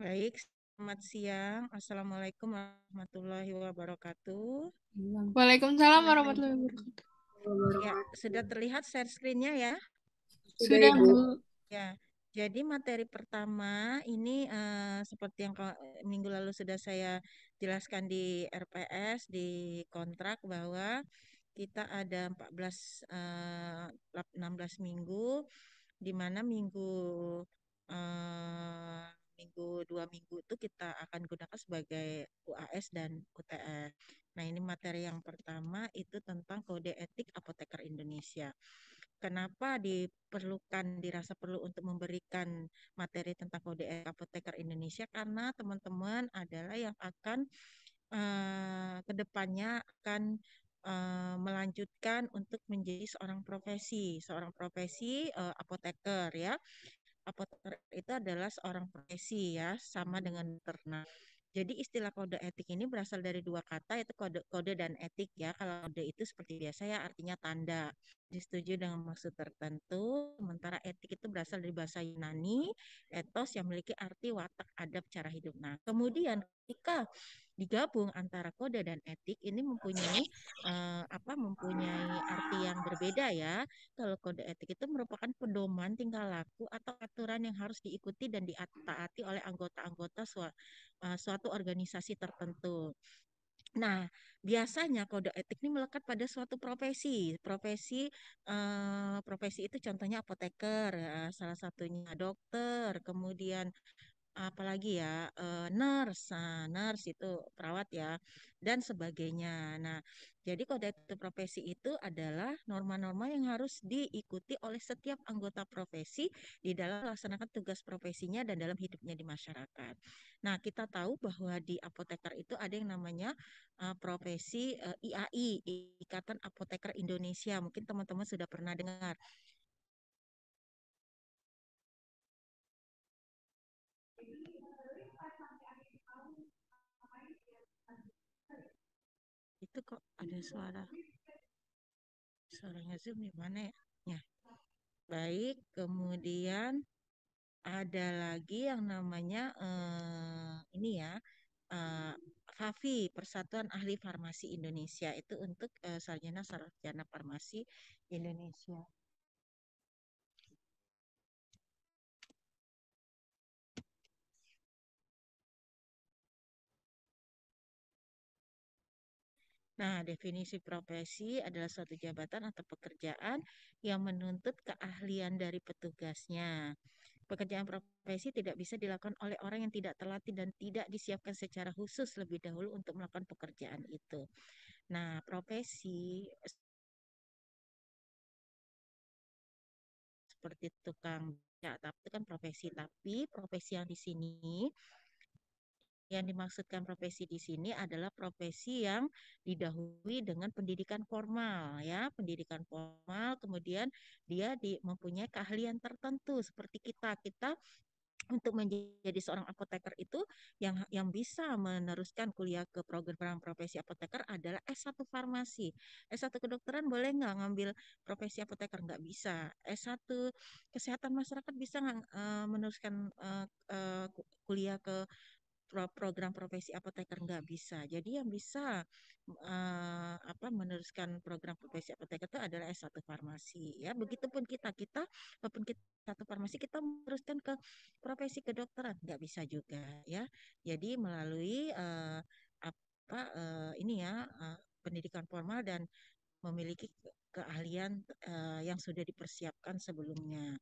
Baik, selamat siang. Assalamualaikum warahmatullahi wabarakatuh. Waalaikumsalam warahmatullahi wabarakatuh. Ya, sudah terlihat share screen-nya ya? Sudah Sudah, Ibu. Bu. Ya, jadi materi pertama ini seperti yang minggu lalu sudah saya jelaskan di RPS, di kontrak bahwa kita ada 16 minggu, di mana eh, minggu 2 minggu itu kita akan gunakan sebagai UAS dan UTS. Nah, ini materi yang pertama itu tentang kode etik apoteker Indonesia. Kenapa dirasa perlu untuk memberikan materi tentang kode etik apoteker Indonesia? Karena teman-teman adalah yang akan kedepannya akan melanjutkan untuk menjadi seorang profesi apoteker ya. Apoteker itu adalah seorang profesi ya, sama dengan ternak. Jadi istilah kode etik ini berasal dari dua kata, yaitu kode dan etik ya. Kalau kode itu seperti biasa ya artinya tanda, disetujui dengan maksud tertentu. Sementara etik itu berasal dari bahasa Yunani, etos yang memiliki arti watak adab cara hidup. Nah, kemudian ketika digabung antara kode dan etik ini mempunyai arti yang berbeda ya. Kalau kode etik itu merupakan pedoman tingkah laku atau aturan yang harus diikuti dan ditaati oleh anggota-anggota suatu organisasi tertentu. Nah, biasanya kode etik ini melekat pada suatu profesi. Profesi itu contohnya apoteker, ya, salah satunya dokter, kemudian apalagi ya nurse, nurse itu perawat ya dan sebagainya. Nah, jadi kode etik profesi itu adalah norma-norma yang harus diikuti oleh setiap anggota profesi di dalam melaksanakan tugas profesinya dan dalam hidupnya di masyarakat. Nah, kita tahu bahwa di apoteker itu ada yang namanya profesi IAI, Ikatan Apoteker Indonesia. Mungkin teman-teman sudah pernah dengar. Itu kok ada suaranya Zoom di mana ya? Ya. Baik, kemudian ada lagi yang namanya ini ya, eh, FAFI, Persatuan Ahli Farmasi Indonesia, itu untuk sarjana farmasi Indonesia. Nah, definisi profesi adalah suatu jabatan atau pekerjaan yang menuntut keahlian dari petugasnya. Pekerjaan profesi tidak bisa dilakukan oleh orang yang tidak terlatih dan tidak disiapkan secara khusus lebih dahulu untuk melakukan pekerjaan itu. Nah, profesi seperti tukang ya, tapi itu kan profesi. Tapi profesi yang di sini, yang dimaksudkan profesi di sini adalah profesi yang didahului dengan pendidikan formal ya, pendidikan formal, kemudian dia mempunyai keahlian tertentu seperti kita untuk menjadi seorang apoteker itu yang bisa meneruskan kuliah ke program profesi apoteker adalah S1 farmasi. S1 kedokteran boleh nggak ngambil profesi apoteker? Nggak bisa. S1 kesehatan masyarakat bisa nggak meneruskan kuliah ke program profesi apoteker? Nggak bisa. Jadi yang bisa meneruskan program profesi apoteker itu adalah S1 farmasi ya. Begitupun kita walaupun kita satu farmasi kita meneruskan ke profesi kedokteran nggak bisa juga ya. Jadi melalui ini ya pendidikan formal dan memiliki keahlian yang sudah dipersiapkan sebelumnya.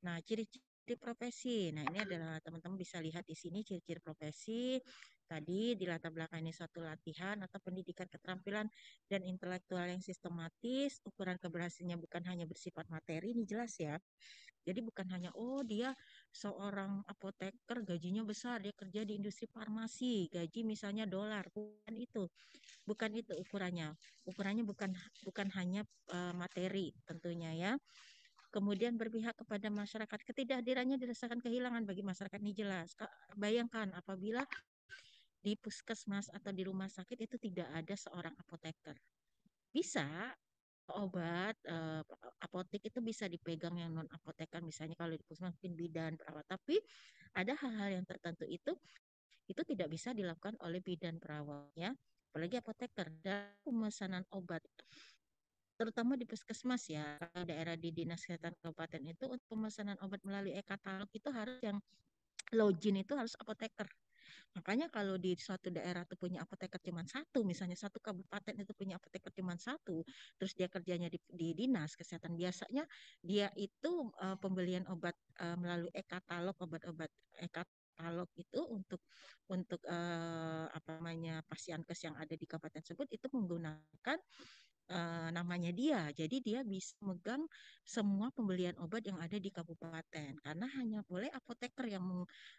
Nah, ciri-ciri profesi. Nah, ini adalah teman-teman bisa lihat di sini ciri-ciri profesi. Tadi di latar belakang ini suatu latihan atau pendidikan keterampilan dan intelektual yang sistematis. Ukuran keberhasilannya bukan hanya bersifat materi, ini jelas ya. Jadi bukan hanya dia seorang apoteker gajinya besar, dia kerja di industri farmasi, gaji misalnya dolar, bukan itu ukurannya. Ukurannya bukan hanya materi tentunya ya. Kemudian berpihak kepada masyarakat, ketidakhadirannya dirasakan kehilangan bagi masyarakat ini jelas. Bayangkan apabila di puskesmas atau di rumah sakit itu tidak ada seorang apoteker. Bisa, obat apotek itu bisa dipegang yang non apotekan, misalnya kalau di puskesmas mungkin bidan perawat, tapi ada hal-hal yang tertentu itu tidak bisa dilakukan oleh bidan perawat ya, apalagi apoteker. Dan pemesanan obat terutama di puskesmas ya, kalau daerah di dinas kesehatan kabupaten itu untuk pemesanan obat melalui e-katalog itu harus yang login itu harus apoteker. Makanya kalau di suatu daerah tuh punya apoteker cuma satu, misalnya satu kabupaten itu punya apoteker cuma satu, terus dia kerjanya di dinas kesehatan, biasanya dia itu pembelian obat melalui e-katalog, obat-obat e-katalog itu untuk apa namanya pasienkes yang ada di kabupaten tersebut itu menggunakan namanya dia. Jadi dia bisa megang semua pembelian obat yang ada di kabupaten. Karena hanya boleh apoteker yang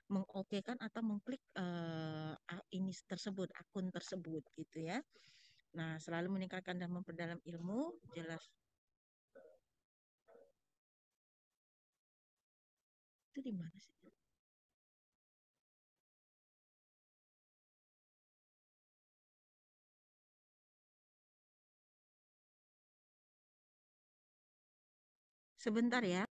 mengokekan atau mengklik ini tersebut, akun tersebut gitu ya. Nah, selalu meningkatkan dan memperdalam ilmu, jelas. Itu di mana sih? Sebentar ya.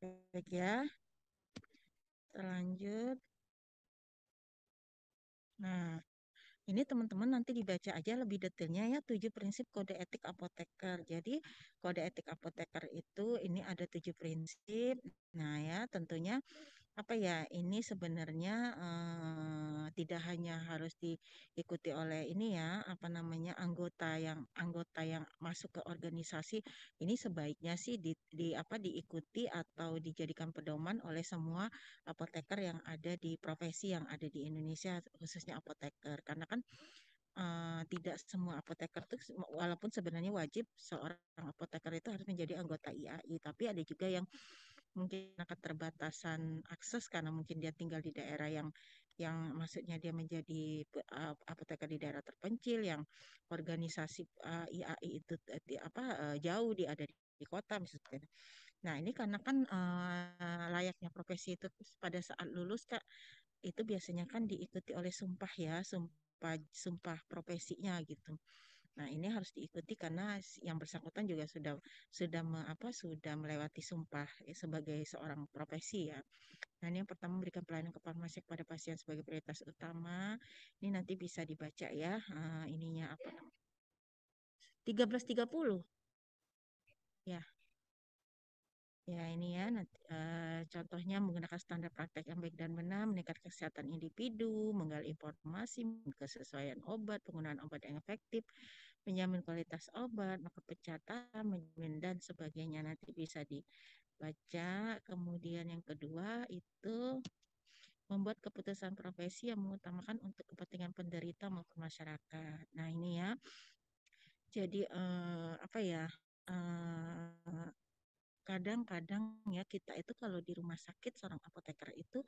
Baik ya, terlanjut. Nah, ini teman-teman nanti dibaca aja lebih detailnya ya, 7 prinsip kode etik apoteker. Jadi kode etik apoteker itu ini ada 7 prinsip. Nah ya tentunya apa ya ini sebenarnya tidak hanya harus diikuti oleh ini ya apa namanya anggota yang masuk ke organisasi, ini sebaiknya sih apa diikuti atau dijadikan pedoman oleh semua apoteker yang ada di profesi yang ada di Indonesia, khususnya apoteker, karena kan tidak semua apoteker tuh walaupun sebenarnya wajib seorang apoteker itu harus menjadi anggota IAI, tapi ada juga yang mungkin keterbatasan akses karena mungkin dia tinggal di daerah yang maksudnya dia menjadi apoteker di daerah terpencil yang organisasi IAI itu jauh di ada di kota misalnya. Nah, ini karena kan layaknya profesi itu pada saat lulus Kak itu biasanya kan diikuti oleh sumpah ya, sumpah sumpah profesinya gitu. Nah, ini harus diikuti karena yang bersangkutan juga sudah melewati sumpah sebagai seorang profesi ya. Nah, ini yang pertama memberikan pelayanan kefarmasi kepada pasien sebagai prioritas utama. Ini nanti bisa dibaca ya, ininya apa? 13.30. Ya, ya ini ya nanti, contohnya menggunakan standar praktek yang baik dan benar, meningkatkan kesehatan individu, menggali informasi, kesesuaian obat, penggunaan obat yang efektif, menjamin kualitas obat, maka pencatatan, menjamin dan sebagainya nanti bisa dibaca. Kemudian yang kedua itu membuat keputusan profesi yang mengutamakan untuk kepentingan penderita maupun masyarakat. Nah ini ya, jadi apa ya? eh, Kadang-kadang ya kita itu kalau di rumah sakit seorang apoteker itu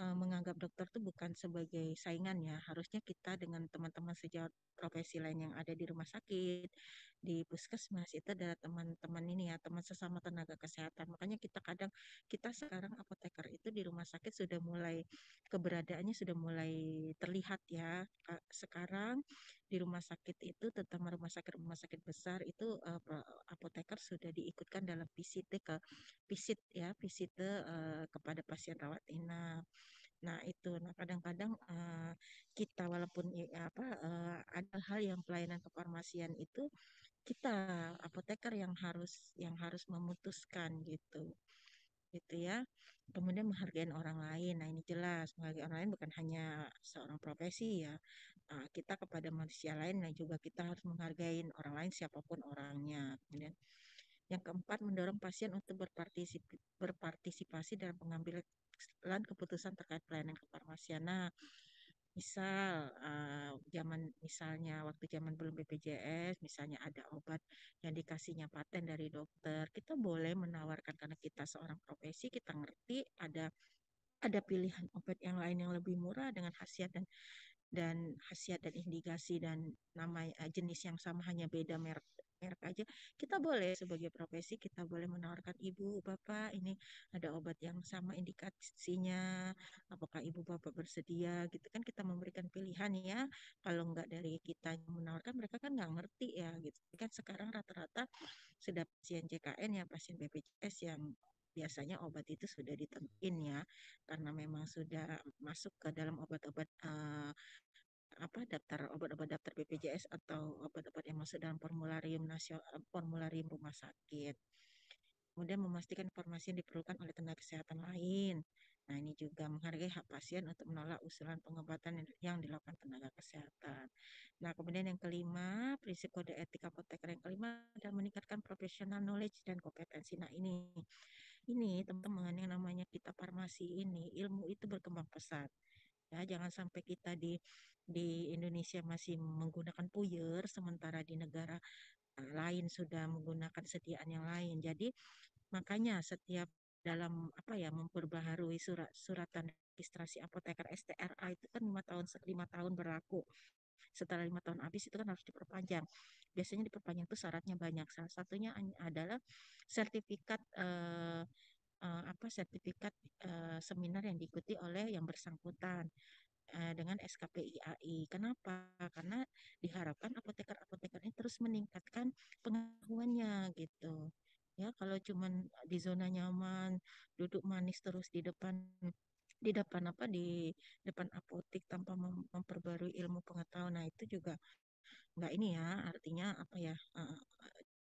menganggap dokter itu bukan sebagai saingan ya. Harusnya kita dengan teman-teman sejawat profesi lain yang ada di rumah sakit di puskesmas itu adalah teman-teman ini ya, teman sesama tenaga kesehatan. Makanya kita sekarang apoteker itu di rumah sakit sudah mulai keberadaannya sudah mulai terlihat ya. Sekarang di rumah sakit itu, terutama rumah sakit besar itu apoteker sudah diikutkan dalam visite kepada pasien rawat inap. Nah, itu. Nah, kadang-kadang kita walaupun ada hal yang pelayanan kefarmasian itu kita apoteker yang harus memutuskan gitu. Gitu ya. Kemudian menghargai orang lain. Nah, ini jelas menghargai orang lain bukan hanya seorang profesi ya. Kita kepada manusia lain, nah juga kita harus menghargai orang lain siapapun orangnya. Kemudian yang keempat, mendorong pasien untuk berpartisipasi dalam pengambilan keputusan terkait pelayanan kefarmasian. Nah, misalnya waktu zaman belum BPJS, misalnya ada obat yang dikasihnya paten dari dokter, kita boleh menawarkan karena kita seorang profesi, kita ngerti ada pilihan obat yang lain yang lebih murah dengan khasiat dan indikasi dan nama jenis yang sama hanya beda merek merek aja. Kita boleh sebagai profesi, kita boleh menawarkan, ibu bapak ini ada obat yang sama indikasinya, apakah ibu bapak bersedia gitu kan, kita memberikan pilihan ya. Kalau nggak dari kita yang menawarkan, mereka kan nggak ngerti ya gitu kan. Sekarang rata-rata sudah pasien JKN ya, pasien BPJS yang biasanya obat itu sudah ditentuin ya, karena memang sudah masuk ke dalam obat-obat daftar obat-obat daftar BPJS atau obat-obat yang masuk dalam formularium rumah sakit. Kemudian memastikan informasi yang diperlukan oleh tenaga kesehatan lain. Nah, ini juga menghargai hak pasien untuk menolak usulan pengobatan yang dilakukan tenaga kesehatan. Nah, kemudian yang kelima, prinsip kode etik apoteker yang kelima adalah meningkatkan professional knowledge dan kompetensi. Nah, ini teman-teman, yang namanya kita farmasi ini, ilmu itu berkembang pesat. Ya, jangan sampai kita di Indonesia masih menggunakan puyer, sementara di negara lain sudah menggunakan sediaan yang lain. Jadi makanya setiap dalam memperbaharui suratan registrasi apoteker STRA itu kan 5 tahun berlaku. Setelah 5 tahun habis itu kan harus diperpanjang. Biasanya diperpanjang itu syaratnya banyak. Salah satunya adalah sertifikat sertifikat seminar yang diikuti oleh yang bersangkutan dengan SKPIAI. Kenapa? Karena diharapkan apoteker-apoteker ini terus meningkatkan pengetahuannya gitu. Ya, kalau cuman di zona nyaman, duduk manis terus di depan apotik tanpa memperbarui ilmu pengetahuan, nah itu juga nggak ini ya, artinya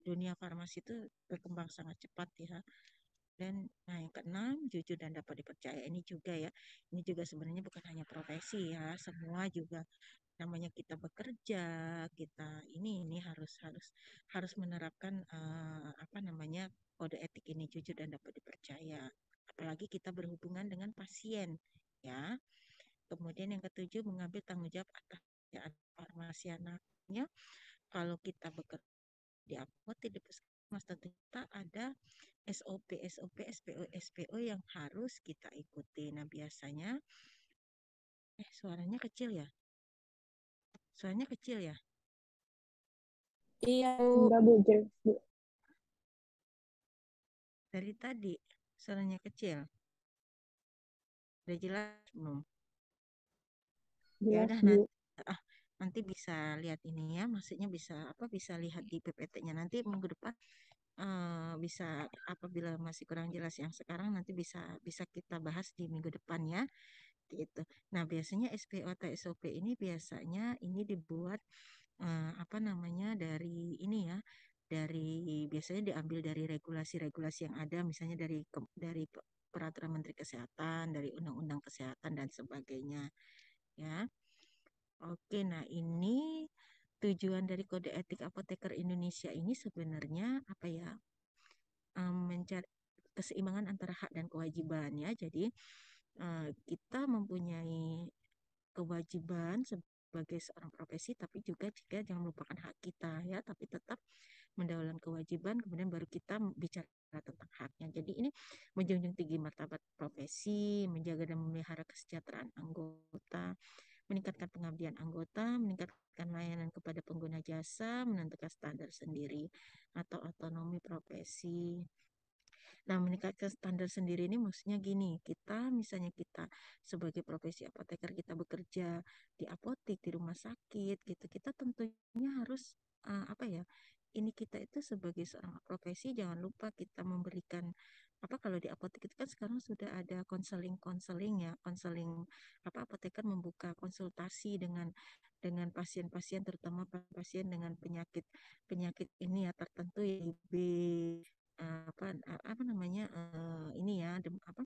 dunia farmasi itu berkembang sangat cepat ya. Dan nah, yang keenam, jujur dan dapat dipercaya. Ini juga sebenarnya bukan hanya profesi ya, semua juga namanya kita bekerja, kita ini harus harus harus menerapkan kode etik ini, jujur dan dapat dipercaya. Apalagi kita berhubungan dengan pasien ya. Kemudian yang ketujuh, mengambil tanggung jawab atas pekerjaan farmasi anaknya. Kalau kita bekerja di apotek, di puskesmas, tentu kita ada SOP, SPO, SPO yang harus kita ikuti. Nah, biasanya suaranya kecil ya? Suaranya kecil ya? Iya, Enggak, Bu. Jelas, Bu. Dari tadi suaranya kecil. Udah jelas belum? Ya Jelas, udah, Bu. nanti bisa lihat ini ya, maksudnya bisa lihat di PPT-nya nanti minggu depan. Bisa, apabila masih kurang jelas yang sekarang, nanti bisa bisa kita bahas di minggu depan ya gitu. Nah, biasanya SPO atau SOP ini biasanya ini dibuat dari ini ya, biasanya diambil dari regulasi-regulasi yang ada, misalnya dari peraturan Menteri Kesehatan, dari Undang-Undang Kesehatan dan sebagainya ya. Oke, nah ini tujuan dari Kode Etik Apoteker Indonesia ini sebenarnya apa ya? Mencari keseimbangan antara hak dan kewajiban ya. Jadi kita mempunyai kewajiban sebagai seorang profesi, tapi juga jika jangan melupakan hak kita ya, tapi tetap mendahulukan kewajiban, kemudian baru kita bicara tentang haknya. Jadi ini menjunjung tinggi martabat profesi, menjaga dan memelihara kesejahteraan anggota, meningkatkan pengabdian anggota, meningkatkan layanan kepada pengguna jasa, menentukan standar sendiri atau otonomi profesi. Nah, meningkatkan standar sendiri ini maksudnya gini, kita misalnya kita sebagai profesi apoteker kita bekerja di apotek, di rumah sakit gitu, kita tentunya harus apa ya? Ini kita itu sebagai seorang profesi jangan lupa kita memberikan apa kalau di apotek itu kan sekarang sudah ada konseling-konseling ya, konseling apa apoteker membuka konsultasi dengan pasien-pasien terutama pasien dengan penyakit penyakit ini ya tertentu ya TB apa namanya ini ya apa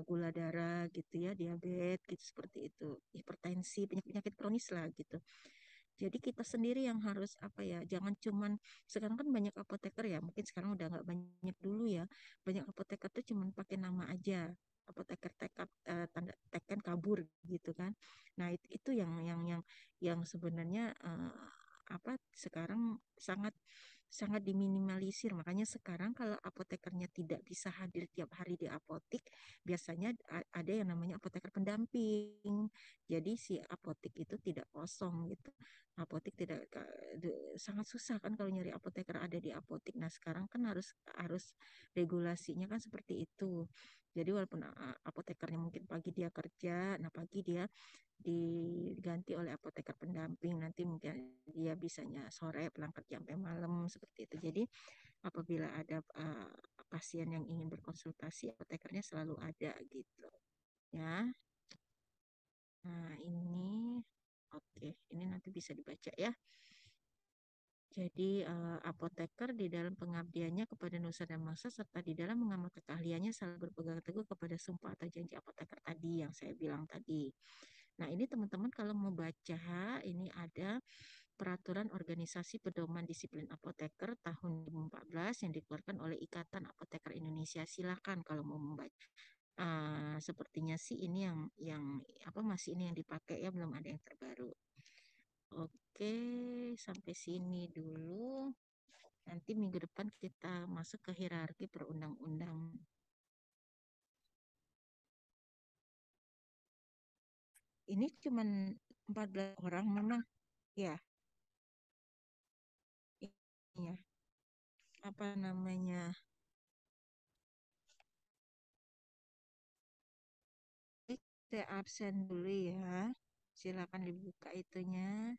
gula darah gitu ya diabetes gitu seperti itu hipertensi penyakit-penyakit kronis lah gitu jadi kita sendiri yang harus apa ya jangan cuman sekarang kan banyak apoteker ya mungkin sekarang udah nggak banyak dulu ya banyak apoteker tuh cuman pakai nama aja apoteker tekap tanda teken kabur gitu kan nah itu yang sebenarnya apa sekarang sangat sangat diminimalisir. Makanya sekarang kalau apotekernya tidak bisa hadir tiap hari di apotek, biasanya ada yang namanya apoteker pendamping. Jadi si apotek itu tidak kosong gitu. Apotek tidak sangat susah kan kalau nyari apoteker ada di apotek. Nah, sekarang kan harus harus regulasinya kan seperti itu. Jadi walaupun apotekernya mungkin pagi dia kerja, nah pagi dia diganti oleh apoteker pendamping nanti mungkin dia bisanya sore pulang kerja sampai malam seperti itu jadi apabila ada pasien yang ingin berkonsultasi apotekernya selalu ada gitu ya nah ini oke ini nanti bisa dibaca ya jadi apoteker di dalam pengabdiannya kepada nusa dan bangsa serta di dalam mengamalkan keahliannya selalu berpegang teguh kepada sumpah atau janji apoteker tadi yang saya bilang tadi. Nah, ini teman-teman kalau mau baca, ini ada Peraturan Organisasi Pedoman Disiplin Apoteker tahun 2014 yang dikeluarkan oleh Ikatan Apoteker Indonesia. Silakan kalau mau membaca. Sepertinya sih ini yang apa masih ini yang dipakai ya belum ada yang terbaru. Oke, sampai sini dulu. Nanti minggu depan kita masuk ke hierarki perundang-undang. Ini cuman 14 orang memang ya. Iya, apa namanya? Saya absen dulu ya. Silakan dibuka itunya.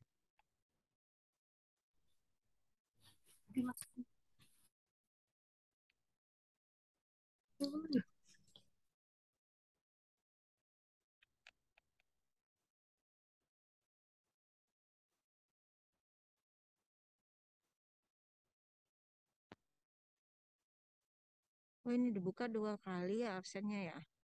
Oh ini dibuka 2 kali ya absennya ya.